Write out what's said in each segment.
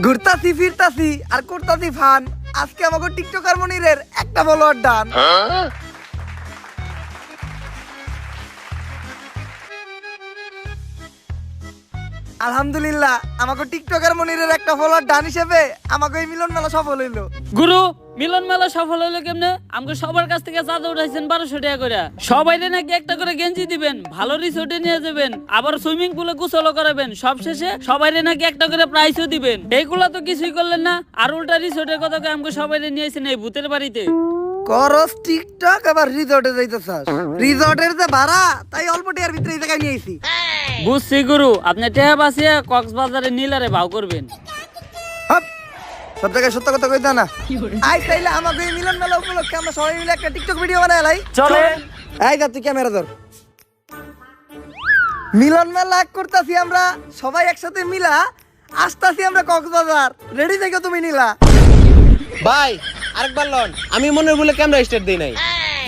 ঘুরতাছি ফিরতাছি আর করতাছি ফান। আজকে আমাকে টিকটকার মনিরের একটা ফলোয়ার ডান। আলহামদুলিল্লাহ আমাকে টিকটকার মনিরের একটা ফলোয়ার ডান হিসেবে আমাকে এই মিলন মেলা সফল হইলো। গুরু মিলন মেলা সফল হইলো কেমনে? আমাকে সবার কাছ থেকে চাঁদা উঠাইছেন 1200 টাকা করে। সবাই নাকি একটা করে গেঞ্জি দিবেন, ভালো রিসোর্টে নিয়ে যাবেন, আবার সুইমিং পুলে গোসলও করাবেন, সবশেষে সবাই নাকি একটা করে প্রাইজও দিবেন। এইগুলা তো কিছুই করলেন না, আর উল্টা রিসোর্টের কথা কয়ে আমাকে সবাই নিয়েছেন এই ভূতের বাড়িতে। করস টিকটক আবার রিসর্টে যাইতেছাস। রিসর্টের যে ভাড়া তাই অল্প টাকার ভিতরে এই জায়গায় নিয়েছি। বুঝছি গুরু, আপনি টেহা বাঁচিয়ে কক্সবাজারে নীলারে ভাও করবেন। হাপ, সব জায়গায় সত্য কথা কইতা না। আই তাইলে আমাকে এই মিলন মেলা উপলক্ষে আমরা সবাই মিলে একটা টিকটক ভিডিও বানাই লাই। চলে। এই যা তুই ক্যামেরা ধর। মিলন মেলা করতাছি আমরা সবাই একসাথে মিলা, আসতাছি আমরা কক্সবাজার। রেডি থেকো তুমি নীলা। ভাই আরেকবার লন, আমি মনের ভুলে ক্যামেরা স্টার্ট দেই নাই।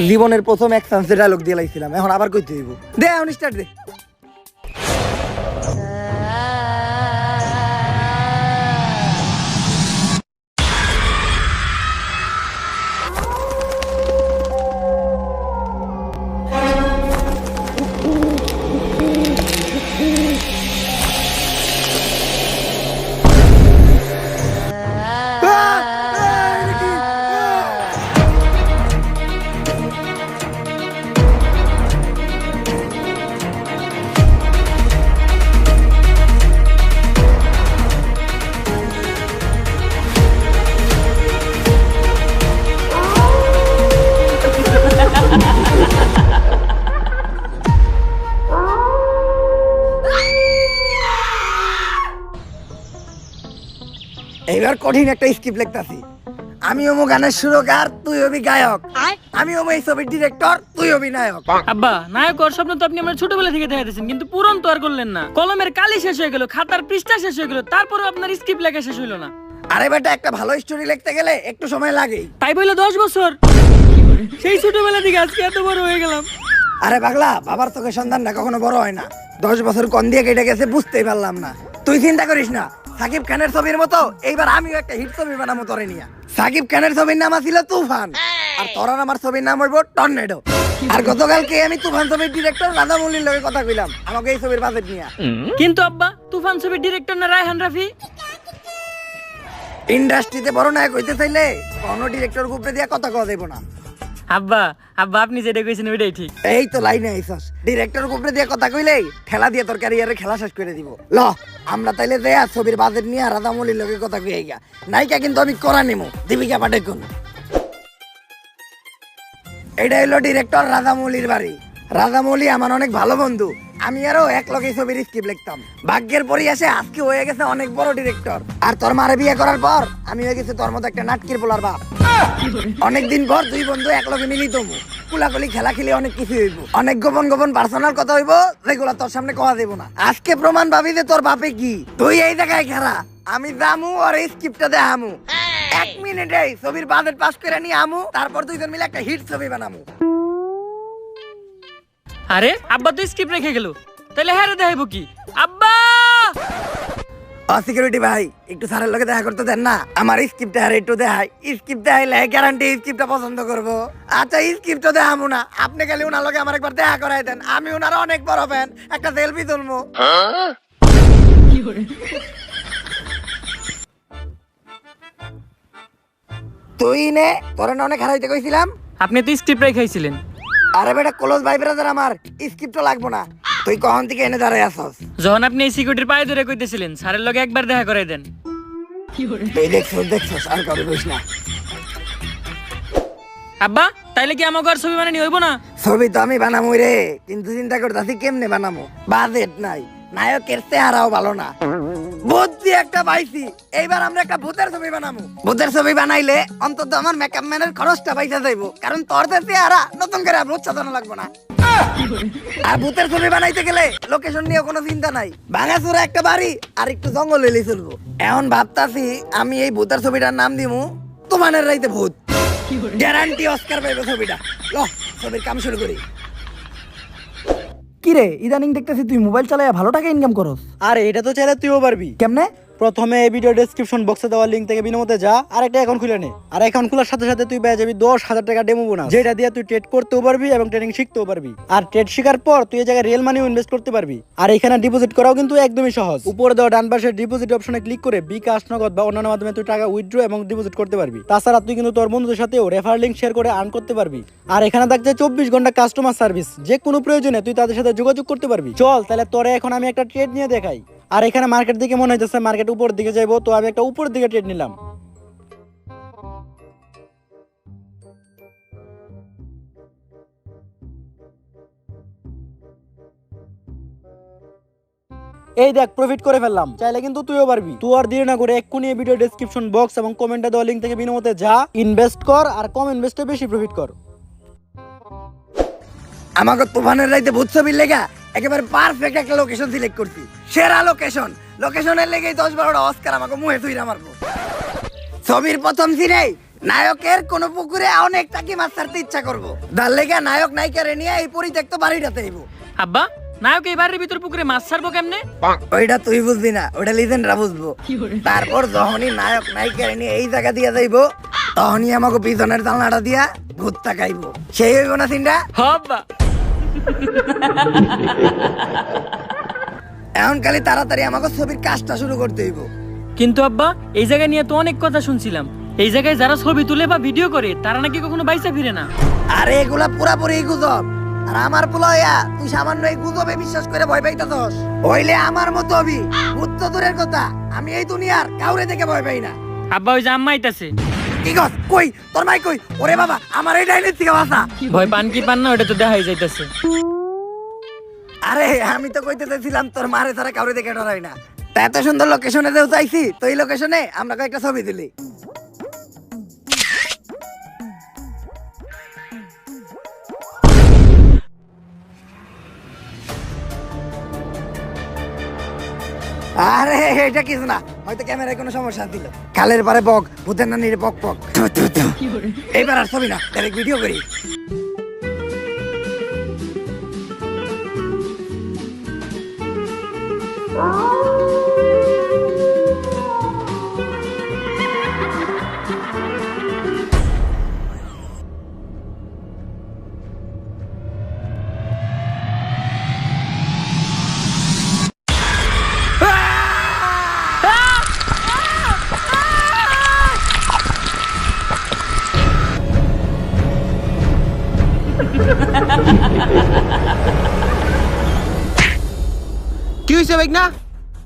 জীবনের প্রথম এক চান্সে ডায়লগ দিয়ে লাইছিলাম, এখন আবার কইতে হইব। দে এখন স্টার্ট দে। এইবার কঠিন একটা স্ক্রিপ্ট লিখতাছি। আমি হবো গানের সুরকার, তুই হবি গায়ক। আমি হবো এই ছবির ডিরেক্টর, তুই হবি নায়ক। আব্বা, নায়ক হওয়ার স্বপ্ন তো আপনি আমার ছোটবেলা থেকে দেখা দিয়েছেন, কিন্তু পূরণ তো আর করলেন না। কলমের কালি শেষ হয়ে গেল, খাতার পৃষ্ঠা শেষ হয়ে গেল, তারপরে আপনার স্ক্রিপ্ট লেখা শেষ হইলো না। আরে বেটা, একটা ভালো স্টোরি লিখতে গেলে একটু সময় লাগে। তাই বললে 10 বছর। সেই ছোটবেলা থেকে আজকে এত বড় হয়ে গেলাম। আরে পাগলা, বাবার চোখের সন্তানটা কখনো বড় হয় না। 10 বছর কোন দিয়ে কেটে গেছে বুঝতেই পারলাম না। তুই চিন্তা করিস না, সাকিব খানের ছবির মতো এইবার আমিও একটা হিট ছবি বানাবো তোরে নিয়ে। সাকিব খানের ছবির নাম ছিল তুফান, আর তোর আর আমার ছবির নাম হইব টর্নেডো। আর গতকালকে আমি তুফান ছবির ডিরেক্টর রাজামৌলির লগে কথা কইলাম আমাকে এই ছবির বাজেট নিয়ে। কিন্তু আব্বা, তুফান ছবির ডিরেক্টর না রায়হান রাফি? ইন্ডাস্ট্রিতে বড় নায়ক হইতে চাইলে কোনো ডিরেক্টর গ্রুপে দিয়ে কথা কওয়া যাইব না। আব্বা আব্বা, আপনি যেটা কইছেন ওইটাই ঠিক। এই তো লাইনে আইছস, ডিরেক্টর গ্রুপে দিয়ে কথা কইলেই ঠেলা দিয়ে তোর ক্যারিয়ারে খেলা শেষ করে দিব। ল আমরা তাইলে দেয়া ছবির বাজেট নিয়ে রাজামৌলির লগে কথা কই আইগা। নায়িকা কিন্তু আমি করা নেমু, দীপিকা পাডুকোন। এটা হলো ডিরেক্টর রাজামৌলির বাড়ি। রাজামৌলি আমার অনেক ভালো বন্ধু, আমি আরো এক লগে ছবির স্ক্রিপ্ট লিখতাম। ভাগ্যের পরিহাসে আজকে হয়ে গেছে অনেক বড় ডিরেক্টর। আর তোর মারে বিয়ে করার পর আমি হয়ে গেছি তোর মতো একটা নাটকির পোলার বাপ। অনেকদিন পর দুই বন্ধু এক লগে মিলিত হবো, কুলাকুলি খেলা খেলে অনেক কিছু হইব, অনেক গোপন গোপন পার্সোনাল কথা হইব যেগুলো তোর সামনে কওয়া দেব না। আজকে প্রমাণ পাবি যে তোর বাপে কি। তুই এই জায়গায় খেলা, আমি জামু আর এই স্ক্রিপ্টটা দেখামু। 1 মিনিটে ছবির বাজেট পাস করে নিয়ে আমু, তারপর দুইজন মিলে একটা হিট ছবি বানামু। আরে আব্বা তো স্ক্রিপ্ট রেখে গেল, তাহলে হ্যাঁ দেখাইবো কি? আব্বা! সিকিউরিটি ভাই, একটু স্যারের লগে দেখা করতে দেন না, আমার স্ক্রিপ্টটা আর একটু দেখাই। স্ক্রিপ্ট দেখাইলে গ্যারান্টি স্ক্রিপ্টটা পছন্দ করবো। আচ্ছা স্ক্রিপ্টটা দেখামু না, আপনি খালি ওনার লগে আমার একবার দেখা করাই দেন, আমি ওনার অনেক বড় ফ্যান, একটা সেলফি তুলবো। তুই নে, তোর না অনেক হারাইতে কইছিলাম। আপনি তো স্ক্রিপ্ট রেখাইছিলেন। আরে বেটা ক্লোজ ভাই ব্রাদার, আমার স্ক্রিপ্টটা লাগবো না। তুই কখন থেকে এনে দাঁড়াই আসস? যখন আপনি এই সিকিউরিটির পায়ে ধরে কইতেছিলেন স্যারের লগে একবার দেখা করাই দেন। তুই দেখছস আর কারো কইস না। আব্বা, তাইলে কি আমাকে আর ছবি বানানি হইব না? ছবি তো আমি বানামু রে, কিন্তু চিন্তা করতেছি কেমনে বানামো। বাজেট নাই, নায়কের চেহারাও ভালো না। বুদ্ধি একটা পাইছি, এইবার আমরা একটা ভূতের ছবি বানামু। ভূতের ছবি বানাইলে অন্তত আমার মেকআপ ম্যানের খরচটা পয়সা যাইবো, কারণ তোর যে চেহারা নতুন করে ভূত সাজানো লাগবে না। আর ভূতের ছবি বানাইতে গেলে লোকেশন নিয়ে কোনো চিন্তা নাই, ভাঙাচোরা একটা বাড়ি আর একটু জঙ্গল এলেই চলবো। এখন ভাবতাছি আমি এই ভূতের ছবিটার নাম দিমু তুফানের রাইতে ভূত। গ্যারান্টি অস্কার পাইবে ছবিটা। ল ছবির কাম শুরু করি। কিরে ইদানিং দেখতেছি তুই মোবাইল চালায় ভালো টাকা ইনকাম করস। আরে এটা তো চাইলে তুইও পারবি। কেমনে? প্রথমে এই ভিডিও ডেসক্রিপশন বক্সে দেওয়া লিঙ্ক থেকে বিনামূল্যে যা আর একটা অ্যাকাউন্ট খুলে নে। আর অ্যাকাউন্ট খোলার সাথে সাথে তুই পেয়ে যাবি 10,000 টাকা ডেমো বোনাস, যেটা দিয়ে তুই ট্রেড করতেও পারবি এবং ট্রেডিং শিখতেও পারবি। আর ট্রেড শেখার পর তুই এই জায়গায় রিয়েল মানিও ইনভেস্ট করতে পারবি। আর এখানে ডিপোজিট করাও কিন্তু একদমই সহজ। উপরে দেওয়া ডান পাশের ডিপোজিট অপশনে ক্লিক করে বিকাশ, নগদ বা অন্যান্য মাধ্যমে তুই টাকা উইথড্র এবং ডিপোজিট করতে পারবি। তাছাড়া তুই কিন্তু তোর বন্ধুদের সাথেও রেফার লিঙ্ক শেয়ার করে আর্ন করতে পারবি। আর এখানে থাকছে 24 ঘন্টা কাস্টমার সার্ভিস, যে কোনো প্রয়োজনে তুই তাদের সাথে যোগাযোগ করতে পারবি। চল তাহলে তোরে এখন আমি একটা ট্রেড নিয়ে দেখাই। আর এখানে মার্কেট দিকে মনে হইতেছে মার্কেট উপর দিকে যাইবো, তো আমি একটা উপর দিকে ট্রেড নিলাম। এই দেখ প্রফিট করে ফেললাম। চাইলে কিন্তু তুইও পারবি। তুই আর দেরি না করে এক্ষুনি এই ভিডিও ডেসক্রিপশন বক্স এবং কমেন্টে দেওয়া লিঙ্ক থেকে বিনামূল্যে যা, ইনভেস্ট কর আর কম ইনভেস্টে বেশি প্রফিট কর। আমাকে তুফানের রাইতে ভূত ছবির লেগা একেবারে পারফেক্ট একটা লোকেশন সিলেক্ট করছি, সেরা লোকেশন। লোকেশনের লেগেই 10-12টা অস্কার আমাকে মুহে তুইরা মারবো। ছবির প্রথম সিনেই নায়কের কোন পুকুরে অনেক টাকি মাছ ছাড়তে ইচ্ছা করবো, তার লেগে নায়ক নায়িকারে নিয়ে এই পরিত্যক্ত বাড়িটাতে আইবো। আব্বা নায়ক এই বাড়ির ভিতর পুকুরে মাছ ছাড়বো কেমনে? ওইটা তুই বুঝবি না, ওইটা লিজেন্ডরা বুঝবো। তারপর যখনই নায়ক নায়িকারে নিয়ে এই জায়গা দিয়া যাইবো, তখনই আমাকে পিছনের জানলাটা দিয়া ভূত তাকাইবো। সেই হইব না সিনটা? হব্বা এখন খালি তাড়াতাড়ি আমাকে ছবির কাজটা শুরু করতে হইব। কিন্তু আব্বা এই জায়গা নিয়ে তো অনেক কথা শুনছিলাম, এই জায়গায় যারা ছবি তুলে বা ভিডিও করে তারা নাকি কখনো বাইসা ফিরে না। আরে এগুলা পুরাপুরি গুজব। আর আমার পোলাইয়া তুই সামান্য এই গুজবে বিশ্বাস করে ভয় পাইতাছস? হইলে আমার মতো হবি। ভূত তো দূরের কথা, আমি এই দুনিয়ার কাউরে দেখে ভয় পাই না। আব্বা ওই যে আম্মা আইতাছে। কি গস কই তোর মাই কই? ওরে বাবা আমার এই ডাইনের থেকে বাসা। ভয় পান কি পান না ওটা তো দেখাই যাইতাছে। আরে আমি তো কইতে চাইছিলাম তোর মারে ছাড়া কাউরে দেখে ডরাই না। তা এত সুন্দর লোকেশনে যেও চাইছি, তো এই লোকেশনে আমরা কয়েকটা ছবি তুলি। আরে এটা কিছু না, হয়তো ক্যামেরায় কোনো সমস্যা ছিল। কালের পারে বক, ভূতের নানির বক বক। এইবার আর ছবি না, ডাইরেক্ট ভিডিও করি। কি হইছে ভাই না?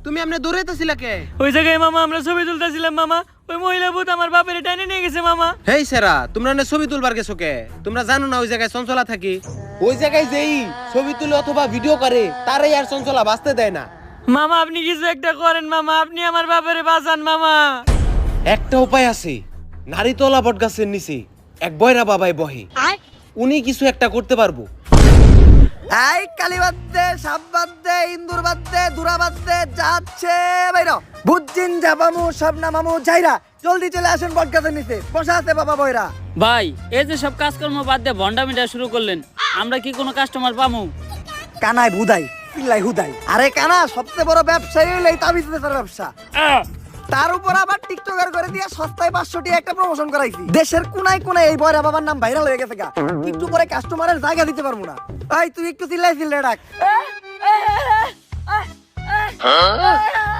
তুমি আমনে দৌড়াইতেছিলা কে? ওই জায়গায় মামা আমরা ছবি তুলতেছিলাম মামা, ওই মহিলা ভূত আমার বাপের টাইনে নিয়ে গেছে মামা। হেই সেরা, তোমরা না ছবি তুলবার গেছো কে? তোমরা জানো না ওই জায়গায় চঞ্চলা থাকি? ওই জায়গায় যেই ছবি তুলে অথবা ভিডিও করে তারাই আর চঞ্চলা বাঁচতে দেয় না। মামা আপনি কিছু একটা করেন মামা, আপনি আমার বাপের বাঁচান মামা। একটা উপায় আছে, নারীতলা বট গাছের নিচে এক বয়রা বাবাই বহে, উনি কিছু একটা করতে পারবো। এই কালী বাদ দে, সাপ বাদ দে, ইন্দুর বাদ দে, দুরা বাদ দে, যাচ্ছে বাইরা। বুঝছিন যাবামু, সব নামামু, যাইরা জলদি চলে আসেন বটগাছের নিচে, বসা আছে বাবা বয়রা। ভাই এই যে সব কাজকর্ম বাদ দিয়ে ভন্ডামিটা শুরু করলেন, আমরা কি কোনো কাস্টমার পামু? কানায় বুদাই, পিল্লাই হুদাই। আরে কানা সবচেয়ে বড় ব্যবসায়ী হইলো এই তাবিজ বেচার ব্যবসা। তার উপর আবার টিকটকার করে দিয়ে সস্তায় 500 টাকা একটা প্রমোশন করাইছি। দেশের কোনায় কোনায় এই বয়রা বাবার নাম ভাইরাল হয়ে গেছে গা। একটু পরে কাস্টমারের জায়গা দিতে পারবো না। এই তুই একটু চিল্লাই ডাক।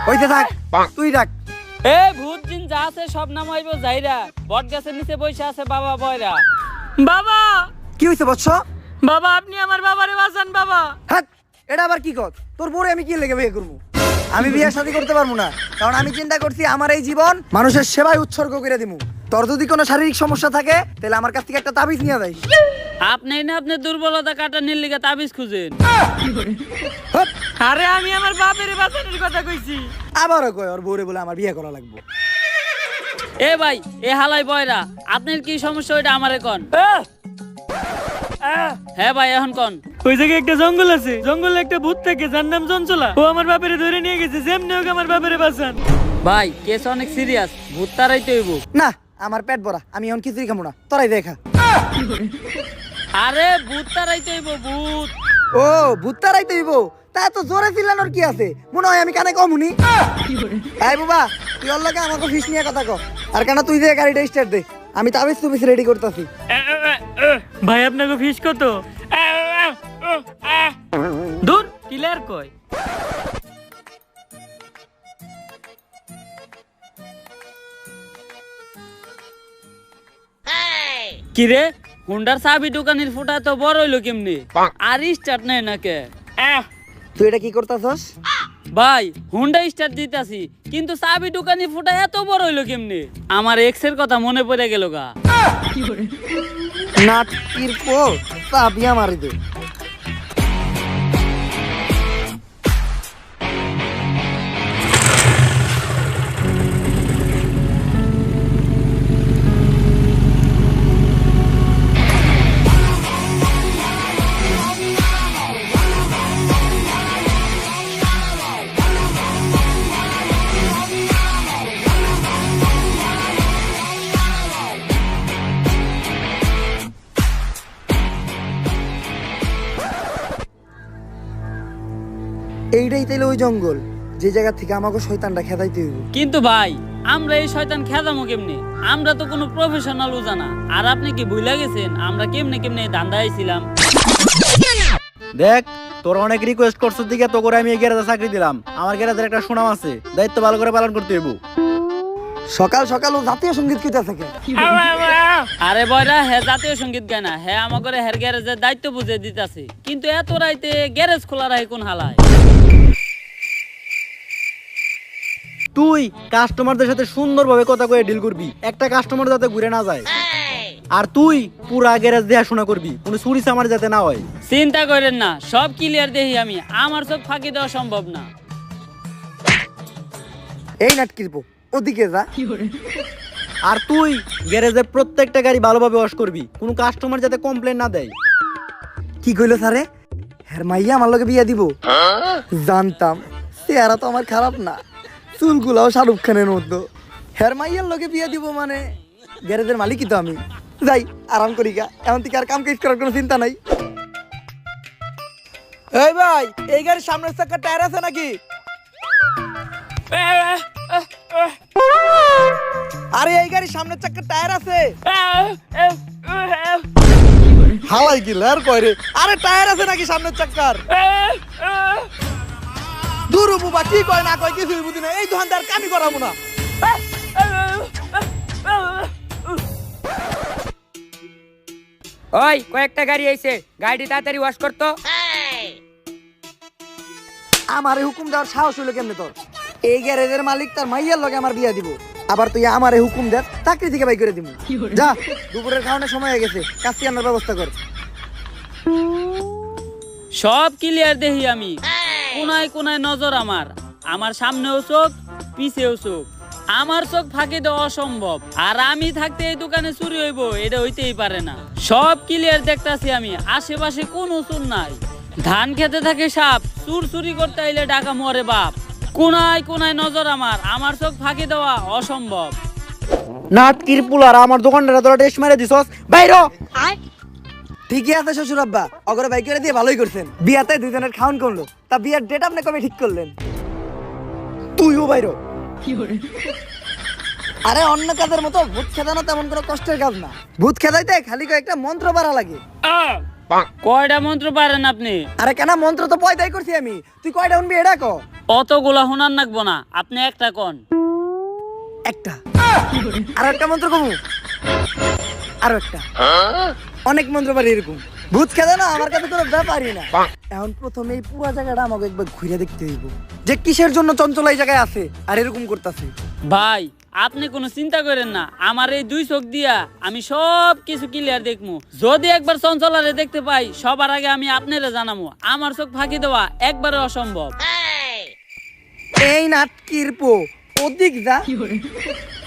হইতে থাক, তুই ডাক। এ ভূত জিন যা আছে সব নামাইব যাইরা, বট গাছের নিচে বসে আছে বাবা বয়রা। বাবা কি হইছে বৎস? বাবা আপনি আমার বাবারে বাঁচান বাবা। হ্যাঁ এটা আবার কি কর? তোর বউরে আমি কি লেগে বিয়ে করবো? আমি বিয়ে শাদী করতে পারবো না, কারণ আমি চিন্তা করছি আমার এই জীবন মানুষের সেবায় উৎসর্গ করে দিমু। তোর যদি কোনো শারীরিক সমস্যা থাকে তাহলে আমার কাছ থেকে একটা তাবিজ নিয়ে যাই। আপনি না আপনার দুর্বলতা কাটানোর লিগে তাবিজ খুঁজেন। হ্যাঁ, আরে আমি আমার বাপের বাঁচানোর কথা কইছি। আবারও কয় ওর বউরে বলে আমার বিয়ে করা লাগবে। এ ভাই এ হালাই বয়রা, আপনার কি সমস্যা ওইটা আমারে কোন। হ্যাঁ ভাই এখন কোন। ওই জায়গায় একটা জঙ্গল আছে, জঙ্গলে একটা ভূত থাকে যার নাম চঞ্চলা, ও আমার বাপেরে ধরে নিয়ে গেছে, যেমনি হোক আমার বাপেরে বাঁচান। ভাই কেস অনেক সিরিয়াস, ভূত তারাইতে হইব। না আমার পেট ভরা, আমি এখন কিছুই খাবো না, তোরাই দেখা। আরে ভূত তারাইতে হইব, ভূত। ও ভূত তারাইতে হইব, তা তো জোরে চিল্লানোর কি আছে মনে হয় আমি কানে কমুনি এই বাবা তুই ওর লগে আমাকে ফিস নিয়ে কথা কও আর কেন তুই যে গাড়িটা স্টার্ট দে আমি তাবিজ তুবিজ রেডি করতেছি ভাই আপনাকে ফিস কত দূর ক্লিয়ার কই কিরে হুন্ডার চাবি দোকানের ফুটা তো বড় হইলো কেমনি আর স্টার্ট নেই নাকে তুই এটা কি করতেছস ভাই হুন্ডা স্টার্ট দিতাছি কিন্তু চাবি দোকানের ফুটা এত বড় হইলো কেমনি আমার এক্স এর কথা মনে পড়ে গেল গা নাটকির পো চাবিয়া মারি দে এইটাই তাইলে ওই জঙ্গল যে জায়গা থেকে আমাকে শয়তানটা খেদাইতে হইব কিন্তু ভাই আমরা এই শয়তান খেদামো কেমনে আমরা তো কোনো প্রফেশনাল জানা আর আপনি কি ভুলে গেছেন আমরা কেমনে কেমনে ধান্দা আইছিলাম দেখ তোর অনেক রিকোয়েস্ট করছিস দিকে তো করে আমি এই গ্যারেজে চাকরি দিলাম আমার গ্যারেজের একটা সুনাম আছে দায়িত্ব ভালো করে পালন করতে হইব সকাল সকাল ও জাতীয় সঙ্গীত কইতা থাকে আরে বয়রা হে জাতীয় সঙ্গীত গায় না হে আমাকে হের গ্যারেজের দায়িত্ব বুঝে দিতাছে কিন্তু এত রাইতে গ্যারেজ খোলা রাখে কোন হালায় তুই কাস্টমারদের সাথে সুন্দরভাবে কথা কয়ে ডিল করবি একটা কাস্টমার যাতে ঘুরে না যায় আর তুই পুরা গ্যারেজ দেখাশোনা করবি কোনো চুরি চামার যাতে না হয় চিন্তা করেন না সব ক্লিয়ার দেখি আমি আমার চোখ ফাঁকি দেওয়া সম্ভব না এই নাটকির পো ওদিকে যা আর তুই গ্যারেজে প্রত্যেকটা গাড়ি ভালোভাবে ওয়াশ করবি কোনো কাস্টমার যাতে কমপ্লেন না দেয় কি কইলো স্যারে হ্যার মাইয়া আমার লগে বিয়া দিব জানতাম চেহারা তো আমার খারাপ না চুলগুলাও শাহরুখ খানের মতো হ্যার মাইয়ার লগে বিয়া দিব মানে গ্যারেজের মালিকই তো আমি যাই আরাম করি গা এমন থেকে আর কাম কাজ করার কোনো চিন্তা নাই এই ভাই এই গাড়ির সামনের চাকা টায়ার আছে নাকি আরে এই গাড়ির সামনের চাকা টায়ার আছে হালাই কি লের কয় রে আরে টায়ার আছে নাকি সামনের চাকার দুরু বুবা কি কয় না কয় কিছুই বুঝি না এই দোকানদার কামি করাবো না ওই কয়েকটা গাড়ি আইছে গাড়ি তাড়াতাড়ি ওয়াশ করতো আমারে হুকুম দেওয়ার সাহস হলো কেমনে তোর এই গ্যারেজের মালিক তার মাইয়ার লগে আমার বিয়া দিব আবার তুই আমারে হুকুম দে চাকরি থেকে বাই করে দিব যা দুপুরের খাওয়ানোর সময় হয়ে গেছে কাজটি আনার ব্যবস্থা কর সব ক্লিয়ার দেখি আমি কোনায় কোনায় নজর আমার আমার সামনেও চোখ পিছেও চোখ আমার চোখ ফাঁকি দেওয়া অসম্ভব আর আমি থাকতে এই দোকানে চুরি হইব এটা হইতেই পারে না সব ক্লিয়ার দেখতাছি আমি আশেপাশে কোনো চুর নাই ধান খেতে থাকে সাপ চুর চুরি করতে আইলে ডাকা মরে বাপ কোনায় কোনায় নজর আমার চোখ ফাঁকি দেওয়া অসম্ভব নাটকির পুলার আমার দোকানটা তোরা টেস্ট মেরে দিছস বাইরো ঠিকই আছে শ্বশুর আব্বা অগরে বাই করে দিয়ে ভালোই করছেন বিয়াতে দুজনের খাওন করলো তা বিয়ার ডেট আপনি কবে ঠিক করলেন তুইও বাইরো আরে অন্য কাজের মতো ভূত খেদানো তেমন কোনো কষ্টের কাজ না ভূত খেদাইতে খালি কয়েকটা মন্ত্র পারা লাগে কয়টা মন্ত্র পারেন আপনি আরে কেন মন্ত্র তো পয়দাই করছি আমি তুই কয়টা শুনবি এটা ক অতগুলা শোনার নাকবো না আপনি একটা কোন একটা আর একটা মন্ত্র কমু আরো একটা অনেক মন্ত্র পারি এরকম ভূত খেদা না আমার কাছে কোনো ব্যাপারই না এখন প্রথমে এই পুরো জায়গাটা আমাকে একবার ঘুরে দেখতে হইব যে কিসের জন্য চঞ্চল এই জায়গায় আছে আর এরকম করতেছে ভাই আপনি কোনো চিন্তা করেন না আমার এই দুই চোখ দিয়া আমি সব কিছু ক্লিয়ার দেখমু যদি একবার চঞ্চলারে দেখতে পাই সবার আগে আমি আপনারে জানামু আমার চোখ ফাঁকি দেওয়া একবারে অসম্ভব এই নাটকির পো ওদিক যা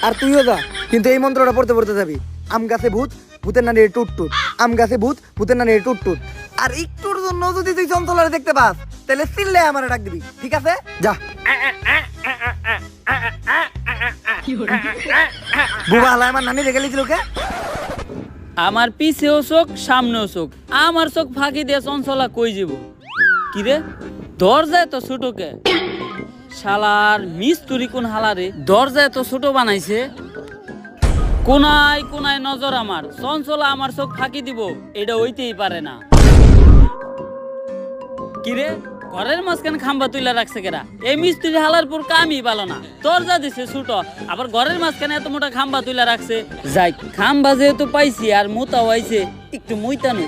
আর তুইও যা কিন্তু এই মন্ত্রটা পড়তে পড়তে যাবি আম গাছে ভূত ভূতের নানি টুট টুট আম গাছে ভূত ভূতের নানি টুট টুট আর একটুর জন্য যদি তুই চঞ্চলারে দেখতে পাস তাহলে চিল্লে আমার ডাক দিবি ঠিক আছে যা বুবা হালা আমার নানি রেখে লিছিল কে আমার পিছেও চোখ সামনেও চোখ আমার চোখ ফাঁকি দিয়ে চঞ্চলা কই যাব কি রে দরজা এত ছোটকে শালার মিস্তুরি কোন হালারে দরজা এত ছোট বানাইছে। কোনায় কোনায় নজর আমার, চঞ্চলা আমার চোখ ফাঁকি দিব, এটা হইতেই পারে না। কিরে ঘরের মাঝখানে খাম্বা তুইলা রাখছে কেরা? এই মিস্ত্রি হালার পর কামই ভালো না, দরজা দিছে ছোট, আবার ঘরের মাঝখানে এত মোটা খাম্বা তুইলা রাখছে। যাই খাম্বা যেহেতু পাইছি আর মোতাও আইছে, একটু মুইতানো।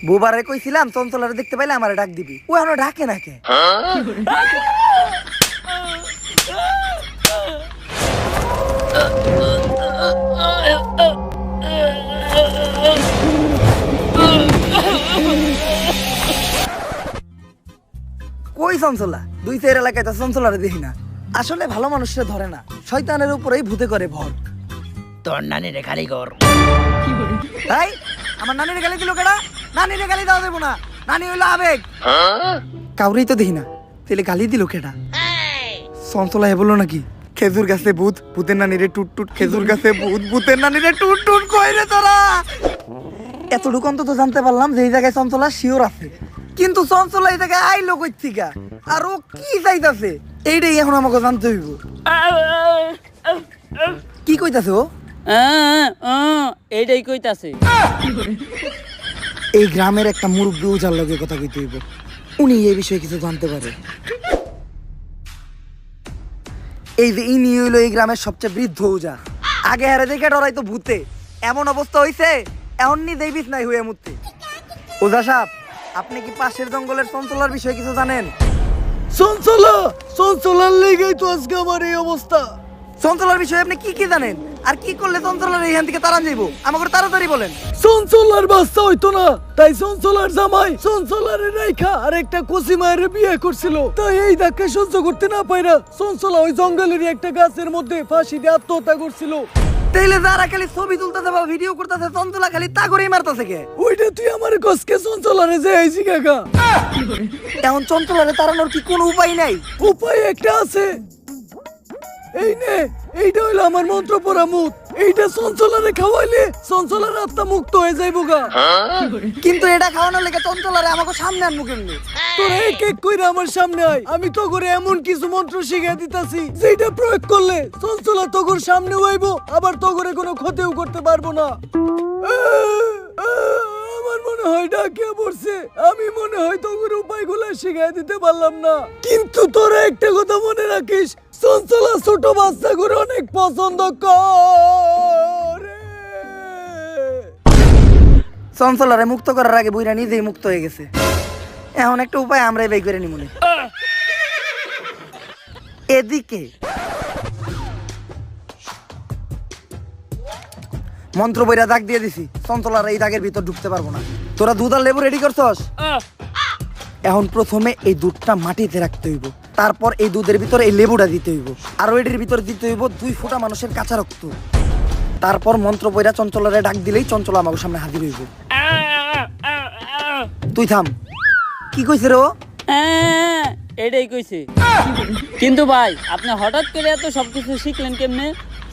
বুবারে কইছিলাম চঞ্চলারে দেখতে পাইলে আমারে ডাক দিবি, ও এখনো ডাকে না কে? কই চঞ্চলা? দুই চার এলাকায় তো চঞ্চলারে দেখি না। আসলে ভালো মানুষরা ধরে না, শয়তানের উপরেই ভূতে করে ভর। তোর নানিরে খালি কর। তাই আমার নানির গালি দিল কেডা? নানির গালি দাও দেবো না, নানি হইলো আবেগ। কাউরেই তো দেখি না, তাহলে গালি দিল কেডা? চঞ্চলা হে বললো নাকি খেজুর গাছে ভূত, ভূতের নানিরে টুট টুট, খেজুর গাছে ভূত, ভূতের নানিরে টুট টুট, কই রে তোরা? এতটুকু অন্তত জানতে পারলাম যে এই জায়গায় চঞ্চলা শিওর আছে, কিন্তু চঞ্চলা এই জায়গায় আইলো কই থেকে আর ও কি চাইতাছে এইটাই এখন আমাকে জানতে হইব। কি কইতাছে ও? এইটাই কইতাছে। এই গ্রামের একটা মুরব্বী ওজার লগে কথা কইতে হইব, উনি এই বিষয়ে কিছু জানতে পারে। এই যে ইনি হইলো এই গ্রামের সবচেয়ে বৃদ্ধ ওজা। আগে হারে দেখে ডরাইতো ভূতে, এমন অবস্থা হইছে এখন নিজেই বিছনায় হয়ে মুততে। ওজা সাহেব, আপনি কি পাশের জঙ্গলের চঞ্চলার বিষয়ে কিছু জানেন? চঞ্চলার লেগেই তো আজকে আমার এই অবস্থা। চঞ্চলার বিষয়ে আপনি কি কি জানেন, আর কি করলে চঞ্চলার এইখান থেকে তাড়ান যাইব? আমাকে তাড়াতাড়ি বলেন। চঞ্চলার বাচ্চা হইতো না, তাই চঞ্চলার জামাই চঞ্চলারে রাইখা আর একটা কচি মায়ের বিয়ে করছিল। তাই এই ধাক্কা সহ্য করতে না পাইরা চঞ্চলা ওই জঙ্গলেরই একটা গাছের মধ্যে ফাঁসি দিয়ে আত্মহত্যা করছিল। তাইলে যারা খালি ছবি তুলতেছে বা ভিডিও করতেছে, চঞ্চলা খালি তা করেই মারতেছে কে? ওইটা তুই আমার কসকে চঞ্চলারে যে আইছি কাকা। এখন চঞ্চলারে তাড়ানোর কি কোনো উপায় নাই? উপায় একটা আছে, এই নে, এইটা হইলো আমার মন্ত্র পড়া মুখ। এইটা চঞ্চলারে খাওয়াইলে চঞ্চলার আত্মা মুক্ত হয়ে যাইবো গা। কিন্তু এটা খাওয়ানোর লেগে চঞ্চলারে আমাকে সামনে আনবো কেমনি? তোরা এক এক কইরা আমার সামনে আয়, আমি তো করে এমন কিছু মন্ত্র শিখিয়ে দিতাছি যেটা প্রয়োগ করলে চঞ্চলা তোর সামনে হইবো, আবার তোরে কোনো ক্ষতিও করতে পারবো না। আমার মনে হয় ডাকিয়া পড়ছে, আমি মনে হয় তোর উপায়গুলো শিখিয়ে দিতে পারলাম না। কিন্তু তোরা একটা কথা মনে রাখিস, চঞ্চলা ছোট বাচ্চা করে অনেক পছন্দ করে। চঞ্চলারে মুক্ত করার আগে বুইরা নিজেই মুক্ত হয়ে গেছে, এখন একটা উপায় আমরাই বের করে নিমুনে। এদিকে মন্ত্র বইরা দাগ দিয়ে দিছি, চঞ্চলার এই দাগের ভিতর ঢুকতে পারবো না। তোরা দুধ আর লেবু রেডি করছস? এখন প্রথমে এই দুধটা মাটিতে রাখতে হইব, তারপর এই দুধের ভিতরে এই লেবুটা দিতে হইব, আর এটির ভিতরে দিতে হইব 2 ফোঁটা মানুষের কাঁচা রক্ত। তারপর মন্ত্র বইরা চঞ্চলারে ডাক দিলেই চঞ্চলা আমার সামনে হাজির হইব। তুই থাম। কি কইছে রে ও? এটাই কইছে। কিন্তু ভাই আপনি হঠাৎ করে এত সবকিছু শিখলেন কেমনে?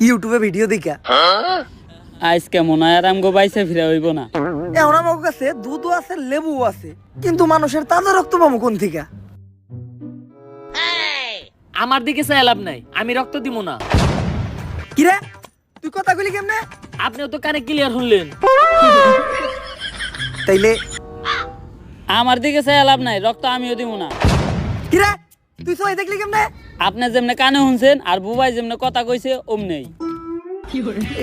ইউটিউবে ভিডিও দেখা। আজকে মনে হয় আর আমগো বাইসে ফিরা হইব না। এখন আমার কাছে দুধও আছে, লেবুও আছে, কিন্তু মানুষের তাজা রক্ত পাবো কোন থেকে? আমার দিকে চাই লাভ নাই, আমি রক্ত দিব না। কিরে তুই কথা কইলি কেমনে? আপনিও তো কানে ক্লিয়ার শুনলেন। তাইলে আমার দিকে চাই লাভ নাই, রক্ত আমিও দিব না। কিরে তুই সবাই দেখলি কেমনে? আপনি যেমনে কানে শুনছেন আর বুবাই যেমনে কথা কইছে অমনেই।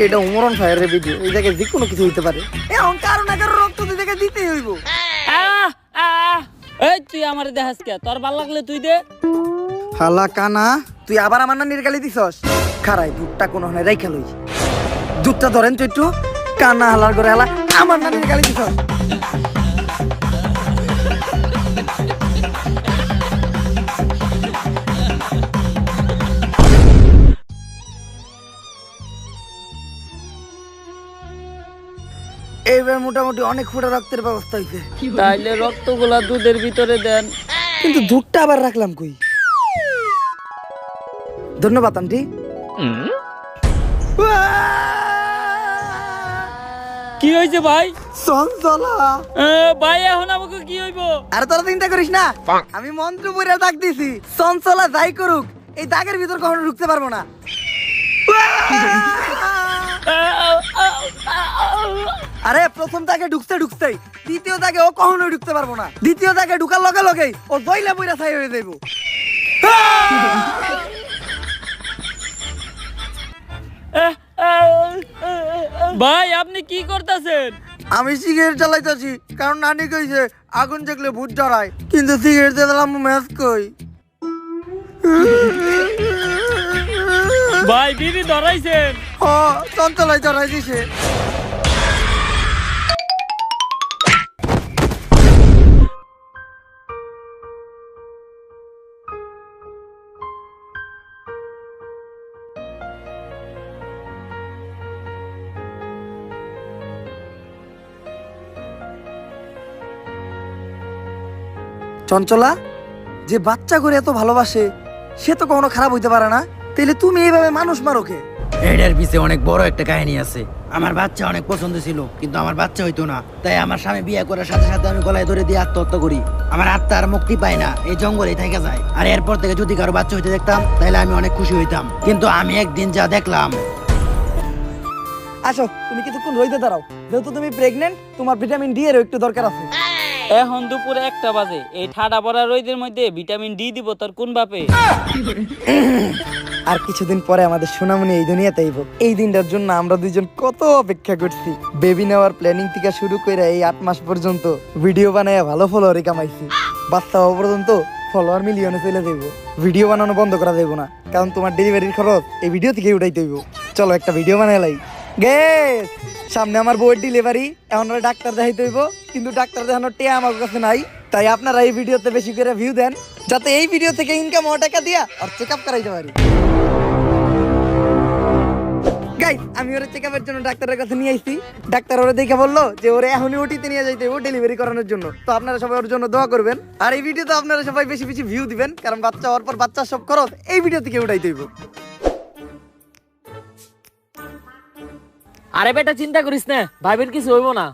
এটা উমরন ফায়ারের ভিডিও, এই জায়গায় যে কোনো কিছু হইতে পারে। এখন কারো না কারো রক্ত তুই দেখে দিতেই হইব। এই তুই আমারে দেখাস কে? তোর ভাল লাগলে তুই দে। হালা কানা, তুই আবার আমার নানির গালি দিছস? খারাই দুধটা কোনো হনে রাইখা লই, দুধটা ধরেন তো একটু। কানা হালার করে হালা আমার নানির গালি দিছস। এইবার মোটামুটি অনেক ফুটা রক্তের ব্যবস্থা হয়েছে, তাইলে রক্তগুলা দুধের ভিতরে দেন। কিন্তু দুধটা আবার রাখলাম কই? ধন্যবাদ আন্টি। কি হয়েছে ভাই? চঞ্চলা। ভাই এখন আমাকে কি হইব? আরে তোরা চিন্তা করিস না, আমি মন্ত্র পড়ে দাগ দিছি। চঞ্চলা যাই করুক, এই দাগের ভিতর কখনো ঢুকতে পারবো না। আরে প্রথম দাগে ঢুকতেই, দ্বিতীয় দাগে ও কখনোই ঢুকতে পারবো না। দ্বিতীয় দাগে ঢুকার লগে লগেই ও দইলা বইরা ছাই হয়ে যাইবো। ভাই আপনি কি করতেছেন? আমি সিগারেট জ্বালাইতেছি, কারণ নানি কইছে আগুন দেখলে ভূত ডরায়, কিন্তু সিগারেট জ্বালাম ম্যাচ কই। ভাই বিবি ধরাইছেন? ও চঞ্চলাই ডরাই দিছে। চঞ্চলা, যে বাচ্চা করে এত ভালোবাসে সে তো কখনো খারাপ হইতে পারে না, তাইলে তুমি এইভাবে মানুষ মারোকে? এটার পিছে অনেক বড় একটা কাহিনী আছে। আমার বাচ্চা অনেক পছন্দ ছিল, কিন্তু আমার বাচ্চা হইতো না। তাই আমার স্বামী বিয়ে করার সাথে সাথে আমি গলায় ধরে দিয়ে আত্মহত্যা করি। আমার আত্মা আর মুক্তি পায় না, এই জঙ্গলেই থেকে যায়। আর এরপর থেকে যদি কারো বাচ্চা হইতে দেখতাম তাহলে আমি অনেক খুশি হইতাম। কিন্তু আমি একদিন যা দেখলাম। আসো, তুমি কিছুক্ষণ রইতে দাঁড়াও, যেহেতু তুমি প্রেগনেন্ট, তোমার ভিটামিন ডি এর একটু দরকার আছে। এখন দুপুরে 1টা বাজে, এই ঠাডা পড়া রোদের মধ্যে ভিটামিন ডি দিব তোর কোন বাপে? আর কিছুদিন পরে আমাদের সোনামণি এই দুনিয়াতে আইব। এই দিনটার জন্য আমরা দুইজন কত অপেক্ষা করছি। বেবি নেওয়ার প্ল্যানিং থেকে শুরু করে এই 8 মাস পর্যন্ত ভিডিও বানায় ভালো ফলোয়ারই কামাইছি। বাচ্চা হওয়া পর্যন্ত ফলোয়ার মিলিয়নে চলে যাইব। ভিডিও বানানো বন্ধ করা যাইব না, কারণ তোমার ডেলিভারির খরচ এই ভিডিও থেকে উঠাইতে হইব। চলো একটা ভিডিও বানাইলাই। গেস, সামনে আমার বউয়ের ডেলিভারি, এখন ওরা ডাক্তার দেখাইতে হইব, কিন্তু ডাক্তার দেখানোর টিয়া আমার কাছে নাই। তাই আপনারা এই ভিডিওতে বেশি করে ভিউ দেন, যাতে এই ভিডিও থেকে ইনকাম হওয়া টাকা দিয়া আর চেক আপ করাইতে পারি। গাইস, আমি ওরা চেক আপের জন্য ডাক্তারের কাছে নিয়ে আইছি। ডাক্তার ওরা দেখে বললো যে ওরা এখনই ওটিতে নিয়ে যাইতে হবে ডেলিভারি করানোর জন্য। তো আপনারা সবাই ওর জন্য দোয়া করবেন, আর এই ভিডিওতে আপনারা সবাই বেশি বেশি ভিউ দিবেন, কারণ বাচ্চা হওয়ার পর বাচ্চার সব খরচ এই ভিডিও থেকে উঠাইতে হইব। আরে বেটা চিন্তা করিস না, ভাবির কিছু হইব না।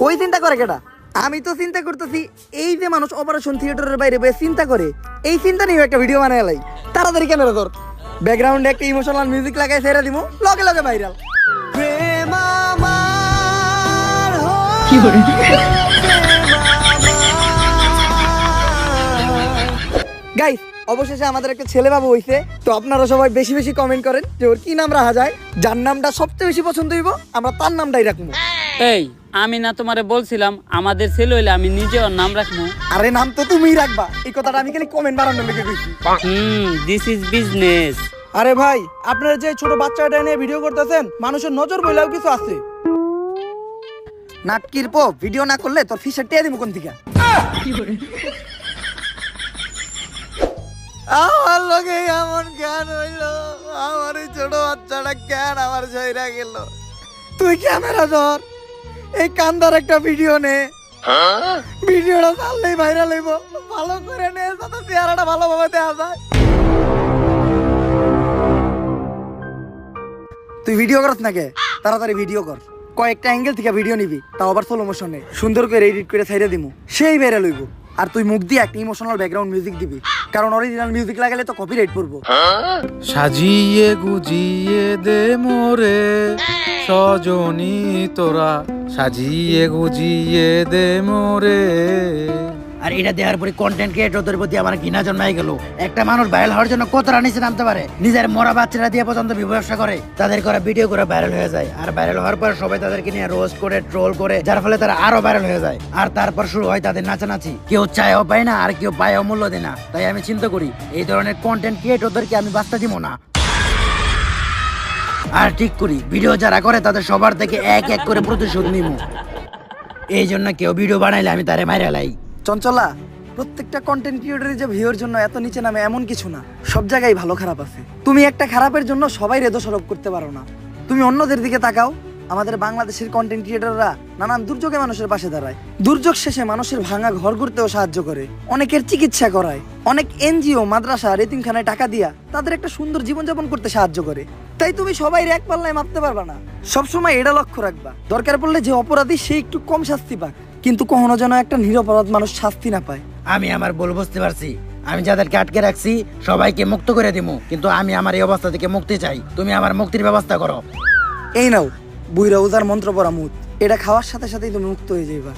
ওই চিন্তা করে কেটা? আমি তো চিন্তা করতেছি, এই যে মানুষ অপারেশন থিয়েটারের বাইরে বসে চিন্তা করে, এই চিন্তা নিয়ে একটা ভিডিও বানাই লাই। তাড়াতাড়ি ক্যামেরা ধর, ব্যাকগ্রাউন্ডে একটা ইমোশনাল মিউজিক লাগাই ছেড়ে দিব, লগে লগে ভাইরাল। গাইস, অবশেষে আমাদের একটা ছেলে বাবু হইছে। তো আপনারা সবাই বেশি বেশি কমেন্ট করেন যে ওর কি নাম রাখা যায়। যার নামটা সবচেয়ে বেশি পছন্দ হইব আমরা তার নামটাই রাখবো। এই আমি না তোমারে বলছিলাম আমাদের ছেলে হইলে আমি নিজে ওর নাম রাখবো? আরে নাম তো তুমিই রাখবা, এই কথাটা আমি খালি কমেন্ট বানানোর লেগে কইছি। This is business. আরে ভাই, আপনারা যে ছোট বাচ্চাটা নিয়ে ভিডিও করতেছেন, মানুষের নজর বইলেও কিছু আছে। নাটকির পো ভিডিও না করলে তোর ফিসের টিয়া দিব কোন থেকে? আমার লগে এমন জ্ঞান হইলো, আমার এই ছোট বাচ্চাটা জ্ঞান আমার ঝইরা গেল। তুই ক্যামেরা ধর, এই কান্দার একটা ভিডিও নে, ভিডিওটা চাললেই ভাইরাল হইব। ভালো করে নে, যাতে চেহারাটা ভালোভাবে দেখা যায়। তুই ভিডিও করছ নাকি? তাড়াতাড়ি ভিডিও কর, কয়েকটা অ্যাঙ্গেল থেকে ভিডিও নিবি, তাও আবার স্লো মোশনে, সুন্দর করে এডিট করে ছাইড়া দিমু, সেই ভাইরাল হইব। আর তুই মুখ দিয়ে একটা ইমোশনাল ব্যাকগ্রাউন্ড মিউজিক দিবি, কারণ অরিজিনাল মিউজিক লাগালে তো কপিরাইট পড়বো। সাজিয়ে গুজিয়ে দে মোরে সজনী তোরা, সাজিয়ে গুজিয়ে দে মোরে। আর এটা দেওয়ার পরে কন্টেন্ট ক্রিয়েটরদের প্রতি আমার ঘৃণা জন্মাই গেল। একটা মানুষ ভাইরাল হওয়ার জন্য কতটা নিচে নামতে পারে, নিজের মরা বাচ্চারা দিয়ে পর্যন্ত ব্যবসা করে, তাদের করা ভিডিও করে ভাইরাল হয়ে যায়। আর ভাইরাল হওয়ার পর সবাই তাদেরকে নিয়ে রোস্ট করে ট্রোল করে, যার ফলে তারা আরো ভাইরাল হয়ে যায়। আর তারপর শুরু হয় তাদের নাচানাচি, কেউ চায়ও পায় না আর কেউ পায়ও মূল্য দেয় না। তাই আমি চিন্তা করি এই ধরনের কন্টেন্ট ক্রিয়েটরদেরকে আমি বাঁচতে দিব না। আর ঠিক করি ভিডিও যারা করে তাদের সবার থেকে এক এক করে প্রতিশোধ নিব। এই জন্য কেউ ভিডিও বানাইলে আমি তারে মাইরা লাই। চঞ্চলা, প্রত্যেকটা কন্টেন্ট ক্রিয়েটরের যে ভিউর জন্য এত নিচে নামে এমন কিছু না, সব জায়গায় ভালো খারাপ আছে। তুমি একটা খারাপের জন্য সবাই দোষারোপ করতে পারো না। তুমি অন্যদের দিকে তাকাও, আমাদের বাংলাদেশের কন্টেন্ট ক্রিয়েটররা নানান দুর্যোগে মানুষের পাশে দাঁড়ায়, দুর্যোগ শেষে মানুষের ভাঙা ঘর করতেও সাহায্য করে, অনেকের চিকিৎসা করায়, অনেক এনজিও, মাদ্রাসা, এতিমখানায় টাকা দিয়া তাদের একটা সুন্দর জীবনযাপন করতে সাহায্য করে। তাই তুমি সবাই এক পাল্লায় মাপতে পারবা না। সবসময় এটা লক্ষ্য রাখবা, দরকার পড়লে যে অপরাধী সে একটু কম শাস্তি পাক, কিন্তু কখনো যেন একটা নিরপরাধ মানুষ শাস্তি না পায়। আমি আমার ভুল বুঝতে পারছি। আমি যাদেরকে আটকে রাখছি সবাইকে মুক্ত করে দিমু, কিন্তু আমি আমার এই অবস্থা থেকে মুক্তি চাই। তুমি আমার মুক্তির ব্যবস্থা করো। এই নাও বুইরা উজার মন্ত্র পড়া মুদ, এটা খাওয়ার সাথে সাথেই তুমি মুক্ত হয়ে যাইবা।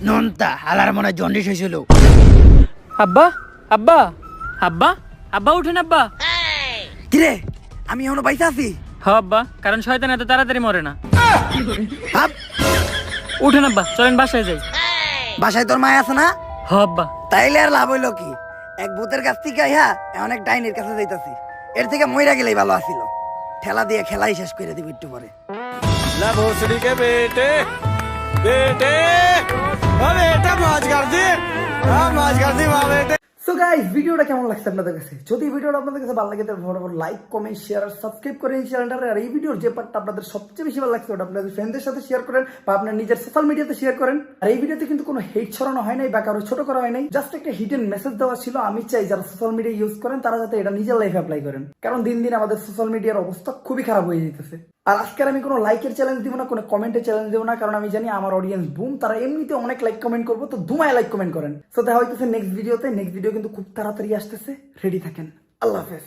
নন্তা হালার মনে জন্ডিস হয়েছিল। আব্বা আব্বা আব্বা আব্বা উঠেন আব্বা। কিরে আমি এখনো বাইসা আছি? হ আব্বা, কারণ শয়তান এত তাড়াতাড়ি মরে না। হাপ, উঠেন আব্বা, চলেন বাসায় যাই। বাসায় তোর মায় আছে না? হ আব্বা। তাইলে আর লাভ হইলো কি? এক ভূতের কাছ থেকে অনেক ডাইনের কাছে যাইতাছি, এর থেকে মইরা গেলেই ভালো আছিল। ঠেলা দিয়ে খেলাই শেষ করে দিব একটু পরে। সো গাইস, ভিডিওটা কেমন লাগছে আপনাদের কাছে? যদি ভিডিওটা আপনাদের কাছে ভালো লাগে তাহলে ফটাফট লাইক, কমেন্ট, শেয়ার আর সাবস্ক্রাইব করে এই চ্যানেলটারে। আর এই ভিডিওর যে পার্টটা আপনাদের সবচেয়ে বেশি ভালো লাগছে ওটা আপনাদের ফ্রেন্ডদের সাথে শেয়ার করেন বা আপনার নিজের সোশ্যাল মিডিয়াতে শেয়ার করেন। আর এই ভিডিওতে কিন্তু কোনো হেট ছড়ানো হয় নাই বা কারো ছোট করা হয় নাই, জাস্ট একটা হিডেন মেসেজ দেওয়া ছিল। আমি চাই যারা সোশ্যাল মিডিয়া ইউজ করেন তারা যাতে এটা নিজের লাইফে অ্যাপ্লাই করেন, কারণ দিন দিন আমাদের সোশ্যাল মিডিয়ার অবস্থা খুবই খারাপ হয়ে যেতেছে। আর আজকে আমি কোনো লাইকের চ্যালেঞ্জ দিব না, কোনো কমেন্টের চ্যালেঞ্জ দিব না, কারণ আমি জানি আমার অডিয়েন্স বুম, তারা এমনিতে অনেক লাইক কমেন্ট করবো, তো ধুমায় লাইক কমেন্ট করেন। সো দেখা হইতেছে নেক্সট ভিডিওতে। নেক্সট ভিডিও কিন্তু খুব তাড়াতাড়ি আসতেছে, রেডি থাকেন। আল্লাহ হাফেজ।